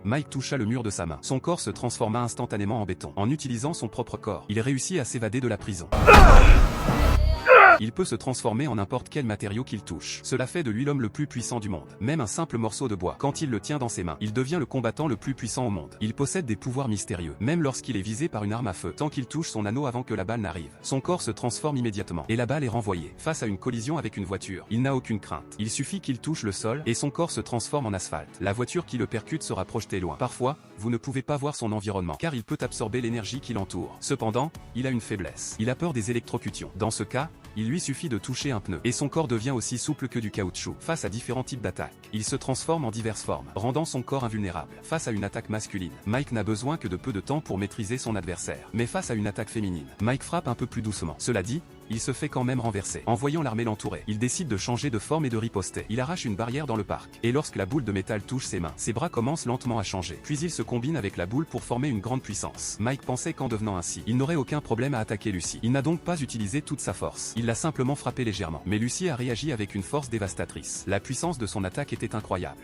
Mike toucha le mur de sa main. Son corps se transforma instantanément en béton. En utilisant son propre corps, il réussit à s'évader de la prison. Il peut se transformer en n'importe quel matériau qu'il touche. Cela fait de lui l'homme le plus puissant du monde. Même un simple morceau de bois, quand il le tient dans ses mains, il devient le combattant le plus puissant au monde. Il possède des pouvoirs mystérieux, même lorsqu'il est visé par une arme à feu. Tant qu'il touche son anneau avant que la balle n'arrive, son corps se transforme immédiatement, et la balle est renvoyée. Face à une collision avec une voiture, il n'a aucune crainte. Il suffit qu'il touche le sol, et son corps se transforme en asphalte. La voiture qui le percute sera projetée loin. Parfois, vous ne pouvez pas voir son environnement, car il peut absorber l'énergie qui l'entoure. Cependant, il a une faiblesse. Il a peur des électrocutions. Dans ce cas, il lui suffit de toucher un pneu, et son corps devient aussi souple que du caoutchouc. Face à différents types d'attaques, il se transforme en diverses formes, rendant son corps invulnérable. Face à une attaque masculine, Mike n'a besoin que de peu de temps pour maîtriser son adversaire. Mais face à une attaque féminine, Mike frappe un peu plus doucement. Cela dit, il se fait quand même renverser. En voyant l'armée l'entourer, il décide de changer de forme et de riposter. Il arrache une barrière dans le parc, et lorsque la boule de métal touche ses mains, ses bras commencent lentement à changer. Puis il se combine avec la boule pour former une grande puissance. Mike pensait qu'en devenant ainsi, il n'aurait aucun problème à attaquer Lucy. Il n'a donc pas utilisé toute sa force. Il l'a simplement frappé légèrement. Mais Lucy a réagi avec une force dévastatrice. La puissance de son attaque était incroyable.